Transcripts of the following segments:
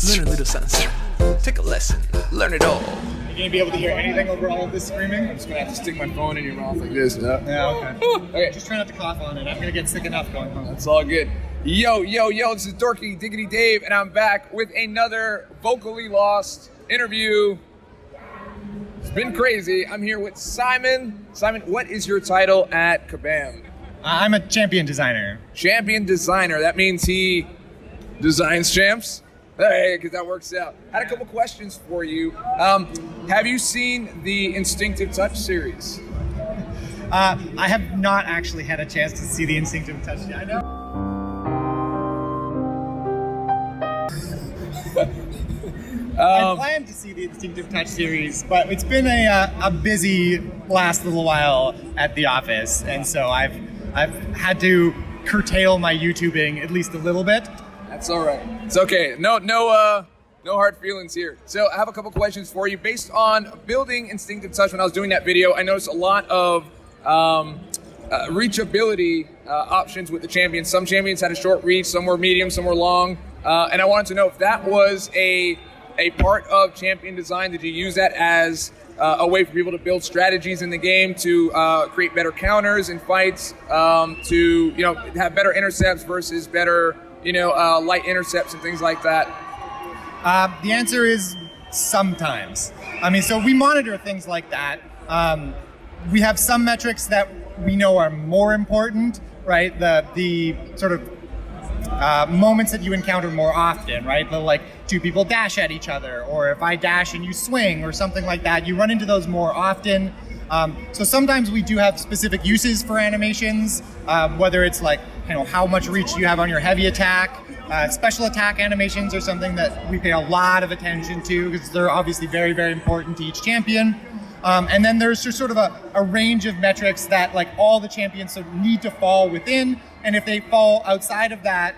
Learn a little something. Take a lesson. Learn it all. You gonna be able to hear anything over all of this screaming? I'm just gonna have to stick my phone in your mouth like this. Yeah, okay. Okay, Just try not to cough on it. I'm gonna get sick enough going home. that's all good. Yo, this is Dorky Diggity Dave, and I'm back with another vocally lost interview. It's been crazy. I'm here with Simon. Simon, what is your title at Kabam? I'm a champion designer. Champion designer. That means he designs champs? Hey, because that works out. I had a couple questions for you. Have you seen the Instinctive Touch series? I have not actually had a chance to see the Instinctive Touch yet. I know. I planned to see the Instinctive Touch series, but it's been a busy last little while at the office, and so I've had to curtail my YouTubing at least a little bit. That's all right. It's okay. No hard feelings here. So I have a couple questions for you. Based on building Instinctive Touch, when I was doing that video, I noticed a lot of reachability options with the champions. Some champions had a short reach, some were medium, some were long. And I wanted to know if that was a part of champion design. Did you use that as a way for people to build strategies in the game, to create better counters in fights, to have better intercepts versus better light intercepts and things like that? The answer is sometimes. So we monitor things like that. We have some metrics that we know are more important, right? The sort of moments that you encounter more often, right? Like two people dash at each other, or if I dash and you swing or something like that, you run into those more often. So sometimes we do have specific uses for animations, whether it's like, how much reach you have on your heavy attack. Special attack animations are something that we pay a lot of attention to because they're obviously very, very important to each champion. And then there's just sort of a range of metrics that like all the champions sort of need to fall within. And if they fall outside of that,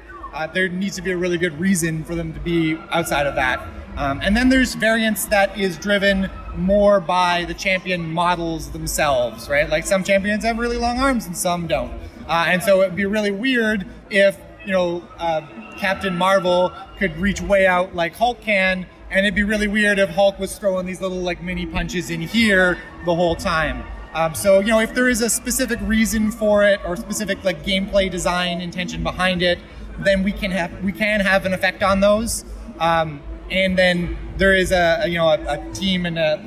there needs to be a really good reason for them to be outside of that. And then there's variance that is driven more by the champion models themselves, right? Like some champions have really long arms and some don't. And so it'd be really weird if, Captain Marvel could reach way out like Hulk can, and it'd be really weird if Hulk was throwing these little like mini punches in here the whole time. So if there is a specific reason for it or specific like gameplay design intention behind it, then we can have an effect on those. And then there is a team and a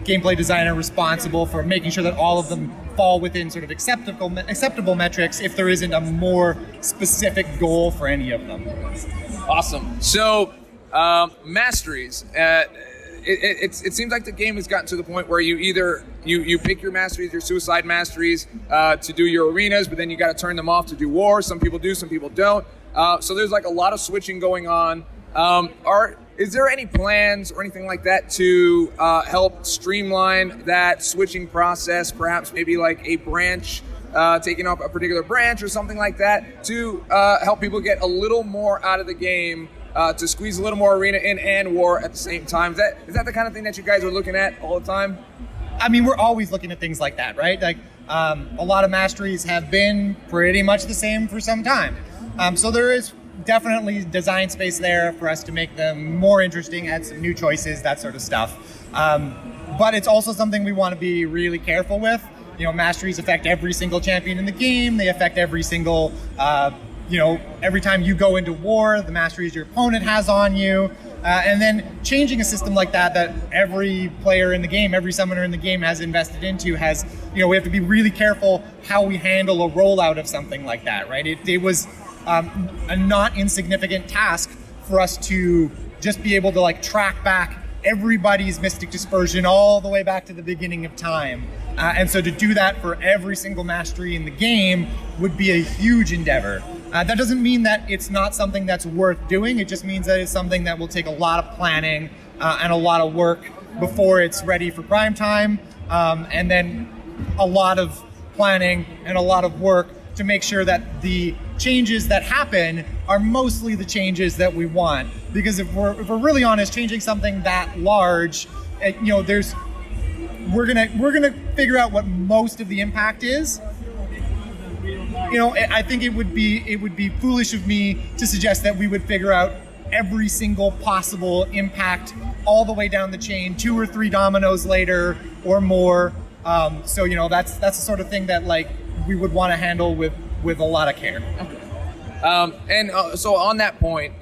gameplay designer responsible for making sure that all of them fall within sort of acceptable metrics if there isn't a more specific goal for any of them. Awesome. So, Masteries. It seems like the game has gotten to the point where you either you pick your Masteries, your Suicide Masteries, to do your arenas, but then you got to turn them off to do war. Some people do, some people don't. So there's like a lot of switching going on. Is there any plans or anything like that to help streamline that switching process? Perhaps maybe like a branch, taking off a particular branch or something like that to help people get a little more out of the game, to squeeze a little more arena in and war at the same time. Is that the kind of thing that you guys are looking at all the time? We're always looking at things like that, right? Like a lot of Masteries have been pretty much the same for some time. So there is definitely design space there for us to make them more interesting, add some new choices, that sort of stuff. But it's also something we want to be really careful with. Masteries affect every single champion in the game. They affect every single, every time you go into war, the Masteries your opponent has on you. And then changing a system like that every player in the game, every summoner in the game has invested into has, we have to be really careful how we handle a rollout of something like that, right? It was a not insignificant task for us to just be able to like track back everybody's Mystic Dispersion all the way back to the beginning of time. And so to do that for every single Mastery in the game would be a huge endeavor. That doesn't mean that it's not something that's worth doing. It just means that it's something that will take a lot of planning and a lot of work before it's ready for prime time. And then a lot of planning and a lot of work to make sure that the changes that happen are mostly the changes that we want. Because if we're really honest, changing something that large, we're gonna figure out what most of the impact is. I think it would be foolish of me to suggest that we would figure out every single possible impact all the way down the chain, 2 or 3 dominoes later or more. So that's the sort of thing that like we would want to handle with a lot of care. So on that point,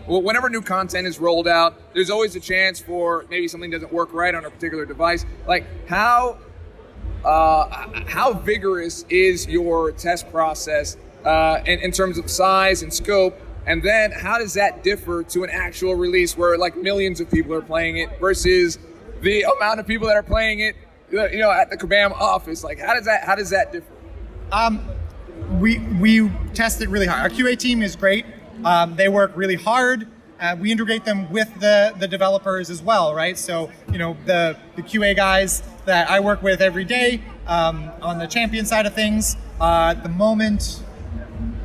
whenever new content is rolled out, there's always a chance for maybe something doesn't work right on a particular device. Like how vigorous is your test process in terms of size and scope? And then how does that differ to an actual release where like millions of people are playing it versus the amount of people that are playing it, at the Kabam office? Like how does that differ? We test it really hard. Our QA team is great. They work really hard. We integrate them with the developers as well, right? So, the QA guys that I work with every day on the champion side of things, at the moment,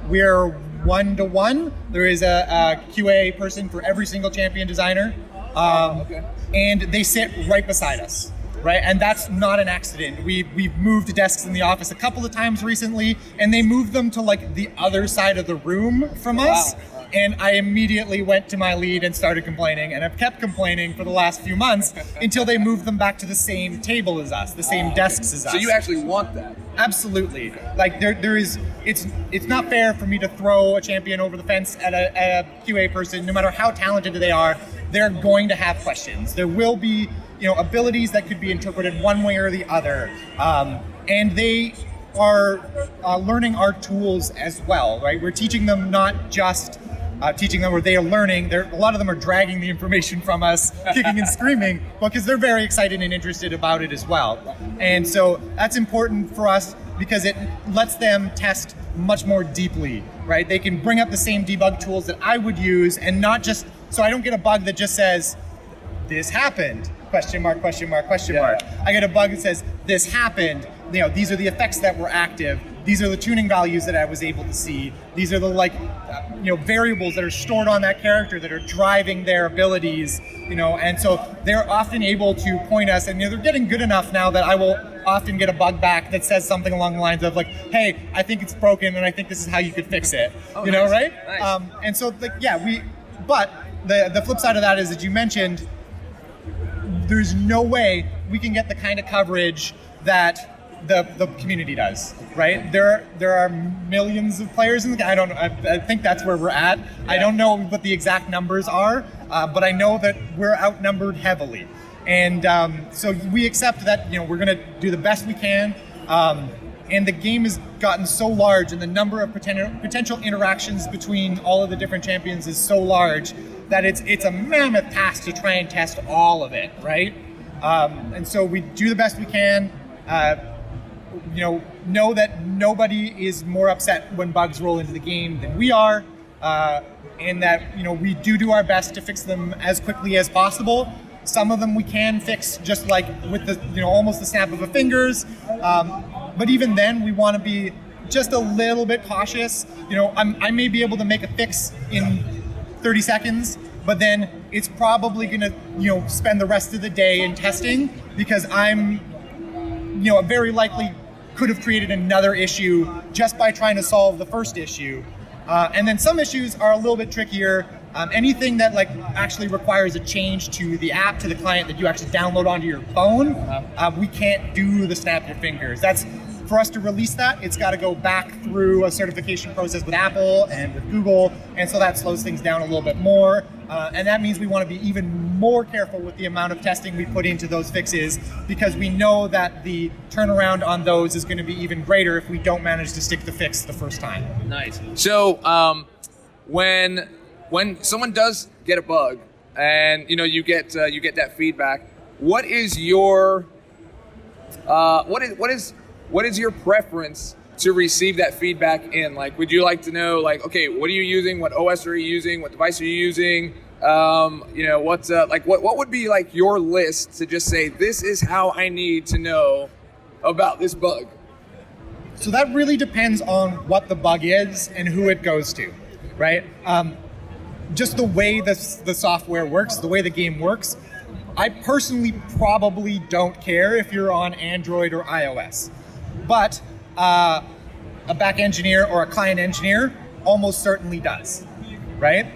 we're 1-to-1. There is a QA person for every single champion designer. And they sit right beside us. Right, and that's not an accident. We've moved desks in the office a couple of times recently, and they moved them to like the other side of the room from us. Wow. And I immediately went to my lead and started complaining, and I've kept complaining for the last few months until they moved them back to the same table as us, the same desks as us. So you actually want that? Absolutely. Like there is, it's not fair for me to throw a champion over the fence at a QA person. No matter how talented they are, they're going to have questions. There will be abilities that could be interpreted one way or the other. And they are learning our tools as well, right? We're teaching them not just teaching them where they are learning. A lot of them are dragging the information from us, kicking and screaming, because they're very excited and interested about it as well. And so that's important for us because it lets them test much more deeply, right? They can bring up the same debug tools that I would use and not just, so I don't get a bug that just says, this happened. Question mark, question mark, question mark. I get a bug that says, this happened. These are the effects that were active. These are the tuning values that I was able to see. These are the variables that are stored on that character that are driving their abilities, and so they're often able to point us, and they're getting good enough now that I will often get a bug back that says something along the lines of like, hey, I think it's broken and I think this is how you could fix it. Nice. Right? Nice. And so but the flip side of that is, as you mentioned, there's no way we can get the kind of coverage that the community does, right? There are millions of players in the game. I think that's where we're at. Yeah. I don't know what the exact numbers are, but I know that we're outnumbered heavily. And so we accept that, we're gonna do the best we can. And the game has gotten so large and the number of potential interactions between all of the different champions is so large that it's a mammoth task to try and test all of it, right? And so we do the best we can. Know that nobody is more upset when bugs roll into the game than we are, and that we do our best to fix them as quickly as possible. Some of them we can fix just like with the almost the snap of a fingers, but even then we want to be just a little bit cautious. I may be able to make a fix in 30 seconds, but then it's probably gonna spend the rest of the day in testing because I'm very likely could have created another issue just by trying to solve the first issue. And then some issues are a little bit trickier. Anything that actually requires a change to the app, to the client that you actually download onto your phone, we can't do the snap your fingers. That's, for us to release that, it's got to go back through a certification process with Apple and with Google, and so that slows things down a little bit more. And that means we want to be even more careful with the amount of testing we put into those fixes, because we know that the turnaround on those is going to be even greater if we don't manage to stick the fix the first time. Nice. So when someone does get a bug, and you get that feedback, what is your what is your preference to receive that feedback in? Would you like to know, okay, what are you using? What OS are you using? What device are you using? What would be your list to just say, this is how I need to know about this bug? So that really depends on what the bug is and who it goes to, right? Just the way the software works, the way the game works, I personally probably don't care if you're on Android or iOS. But a back engineer or a client engineer almost certainly does, right?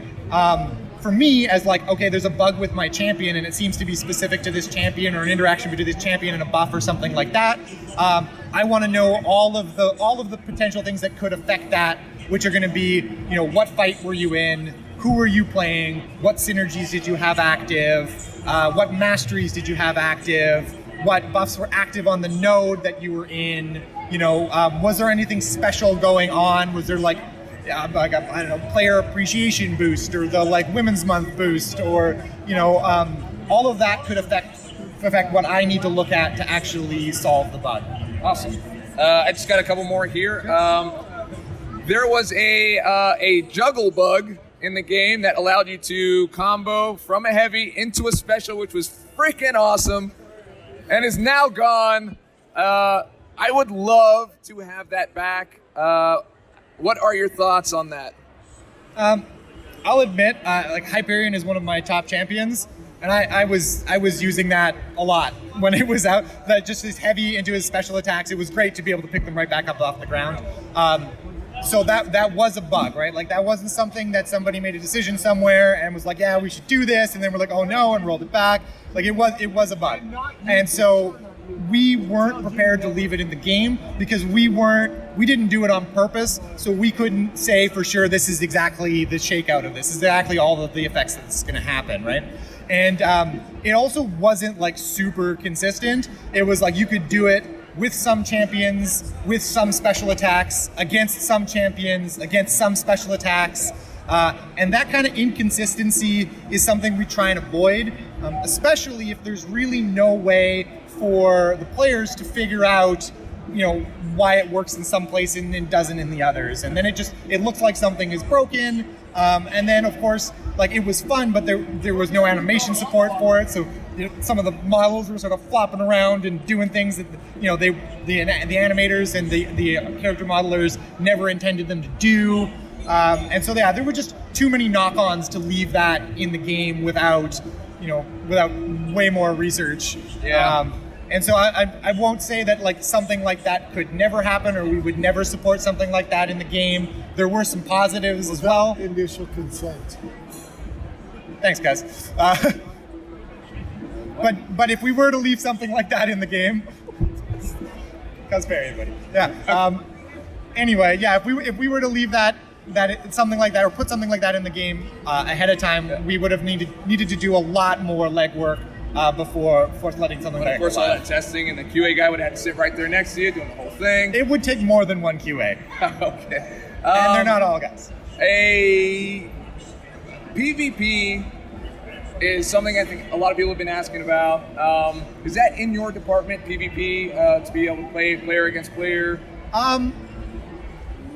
for me, as like, okay, there's a bug with my champion and it seems to be specific to this champion or an interaction between this champion and a buff or something like that. I want to know all of the potential things that could affect that, which are going to be, what fight were you in, who were you playing, what synergies did you have active, what masteries did you have active, what buffs were active on the node that you were in, was there anything special going on, was there like I don't know, player appreciation boost or the like women's month boost, or all of that could affect what I need to look at to actually solve the bug. Awesome. I just got a couple more here. There was a juggle bug in the game that allowed you to combo from a heavy into a special, which was freaking awesome, and is now gone. I would love to have that back. What are your thoughts on that? I'll admit, Hyperion is one of my top champions, and I was using that a lot when it was out. That just his heavy into his special attacks, it was great to be able to pick them right back up off the ground. So that was a bug, right? Like that wasn't something that somebody made a decision somewhere and was like, yeah, we should do this, and then we're like, oh no, and rolled it back. Like it was a bug, and so we weren't prepared to leave it in the game because we didn't do it on purpose, so we couldn't say for sure this is exactly the shakeout of this. This is exactly all of the effects that's going to happen, right? And it also wasn't like super consistent. It was like you could do it with some champions, with some special attacks, against some champions, against some special attacks. And that kind of inconsistency is something we try and avoid, especially if there's really no way for the players to figure out, why it works in some place and doesn't in the others. And then it looks like something is broken. And then of course, like it was fun, but there was no animation support for it. So some of the models were sort of flopping around and doing things that the animators and the character modelers never intended them to do. And so there were just too many knock-ons to leave that in the game without way more research. Yeah. And so I won't say that like something like that could never happen or we would never support something like that in the game. There were some positives as well. Initial consent. Thanks, guys. But if we were to leave something like that in the game, cosplay everybody. Yeah. Anyway, yeah. If we were to leave something like that or put something like that in the game ahead of time, we would have needed to do a lot more legwork before letting something like that. Of course, all that testing, and the QA guy would have to sit right there next to you doing the whole thing. It would take more than one QA. Okay. And they're not all guys. A PvP is something I think a lot of people have been asking about. Is that in your department, PvP, to be able to play player against player?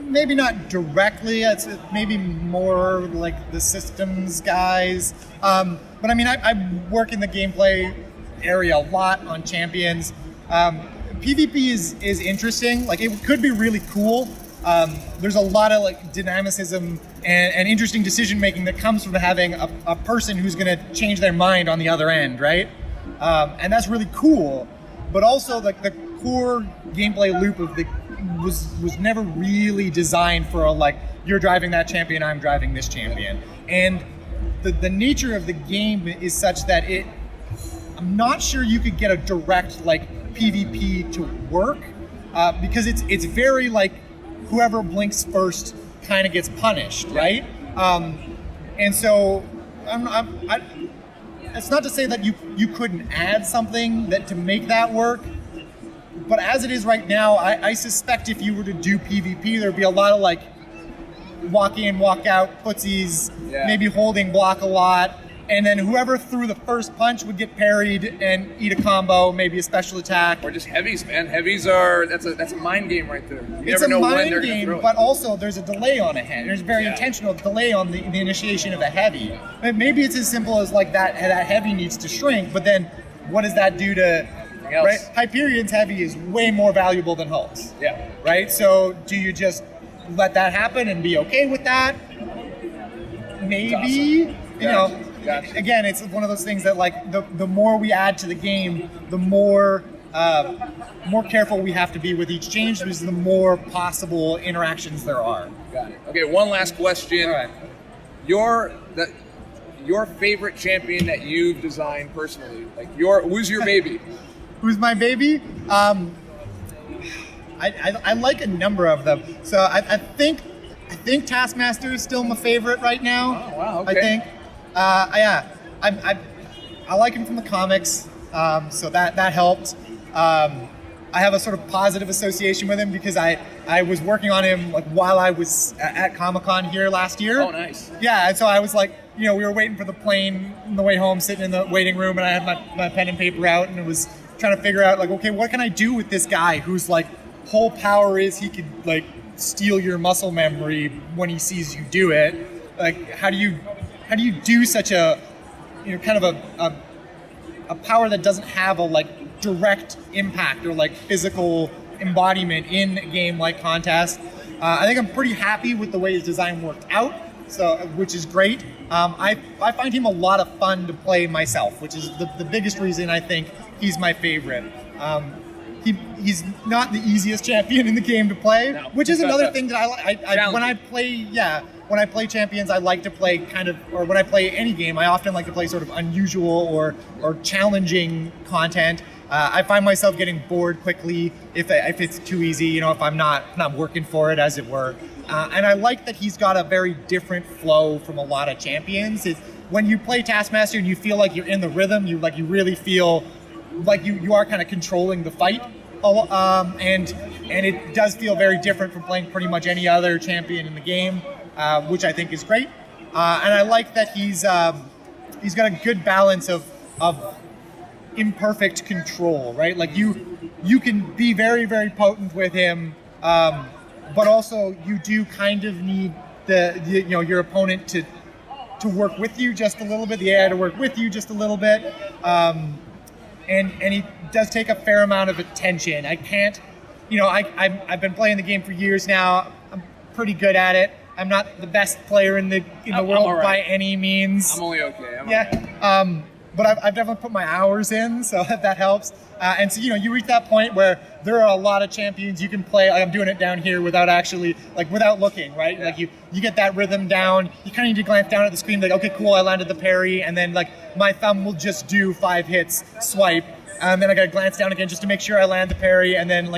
Maybe not directly. It's maybe more like the systems guys. But I mean, I work in the gameplay area a lot on champions. PvP is interesting. Like it could be really cool. There's a lot of like dynamicism and interesting decision making that comes from having a person who's going to change their mind on the other end, right? And that's really cool. But also like the core gameplay loop of was never really designed for like you're driving that champion, I'm driving this champion, and the nature of the game is such that I'm not sure you could get a direct like PvP to work because it's very like whoever blinks first kind of gets punished, right? And so it's not to say that you couldn't add something to make that work. But as it is right now, I suspect if you were to do PvP, there'd be a lot of like walk in, walk out, footsies, maybe holding block a lot, and then whoever threw the first punch would get parried and eat a combo, maybe a special attack. Or just heavies, man. Heavies that's a mind game right there. You it's never know a mind when they're game, gonna throw it. but also there's a delay on a head. There's a very intentional delay on the initiation of a heavy. And maybe it's as simple as like that heavy needs to shrink, but then what does that do to... Right? Hyperion's heavy is way more valuable than Hulk's. Yeah. Right? So do you just let that happen and be okay with that? Maybe. Awesome. Gotcha. Again, it's one of those things that like the more we add to the game, the more careful we have to be with each change because the more possible interactions there are. Got it. Okay, one last question. All right. your favorite champion that you've designed personally. Like who's your baby? Who's my baby? I like a number of them. So I think Taskmaster is still my favorite right now. Oh, wow, okay. I think. Yeah, I like him from the comics, so that helped. I have a sort of positive association with him because I was working on him like while I was at Comic-Con here last year. Oh, nice. Yeah, and so I was like, we were waiting for the plane on the way home, sitting in the waiting room, and I had my pen and paper out, and it was trying to figure out like, okay, what can I do with this guy whose like whole power is he could like steal your muscle memory when he sees you do it. Like, how do you do such a kind of a power that doesn't have a like direct impact or like physical embodiment in a game like Contest? I think I'm pretty happy with the way his design worked out, which is great. I find him a lot of fun to play myself, which is the biggest reason I think he's my favorite. He's not the easiest champion in the game to play, which is another thing that I when I play champions, I like to play or when I play any game, I often like to play sort of unusual or challenging content. I find myself getting bored quickly if it's too easy, if I'm not working for it, as it were. And I like that he's got a very different flow from a lot of champions. When you play Taskmaster and you feel like you're in the rhythm, you really feel like you are kind of controlling the fight. And it does feel very different from playing pretty much any other champion in the game, which I think is great. And I like that he's got a good balance of imperfect control, right? Like you can be very, very potent with him, but also you do kind of need your opponent to work with you just a little bit, the AI to work with you just a little bit. And he does take a fair amount of attention. I can't, I've been playing the game for years now. I'm pretty good at it. I'm not the best player in the world by any means. I'm only okay. But I've definitely put my hours in, so that helps. And so, you reach that point where there are a lot of champions you can play. I'm doing it down here without looking, right? Yeah. Like you get that rhythm down. You kind of need to glance down at the screen, like, okay, cool, I landed the parry, and then like my thumb will just do 5 hits, swipe, and then I got to glance down again just to make sure I land the parry, and then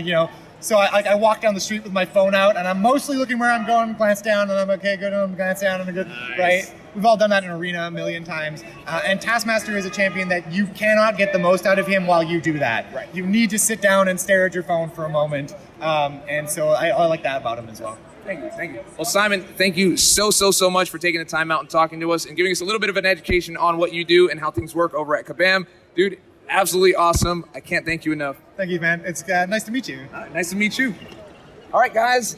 So I walk down the street with my phone out, and I'm mostly looking where I'm going, glance down, and I'm okay, good, glance down, and I'm good, nice. Right? We've all done that in Arena a million times. And Taskmaster is a champion that you cannot get the most out of him while you do that. Right. You need to sit down and stare at your phone for a moment. And so I like that about him as well. Thank you. Well, Simon, thank you so much for taking the time out and talking to us and giving us a little bit of an education on what you do and how things work over at Kabam. Dude, absolutely awesome. I can't thank you enough. Thank you, man. It's nice to meet you. Nice to meet you. All right, guys.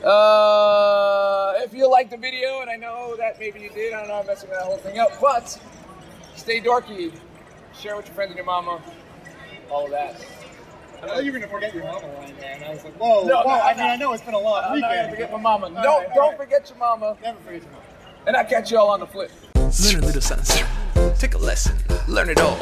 If you liked the video, and I know that maybe you did, I don't know, I'm messing that whole thing up, but stay dorky. Share with your friends and your mama. All of that. I thought you were going to forget your mama line there, and I was like, whoa. I know it's been a long weekend. I'm not going to forget my mama. Don't forget your mama. Never forget your mama. And I'll catch you all on the flip. Learn a little something. Take a lesson. Learn it all.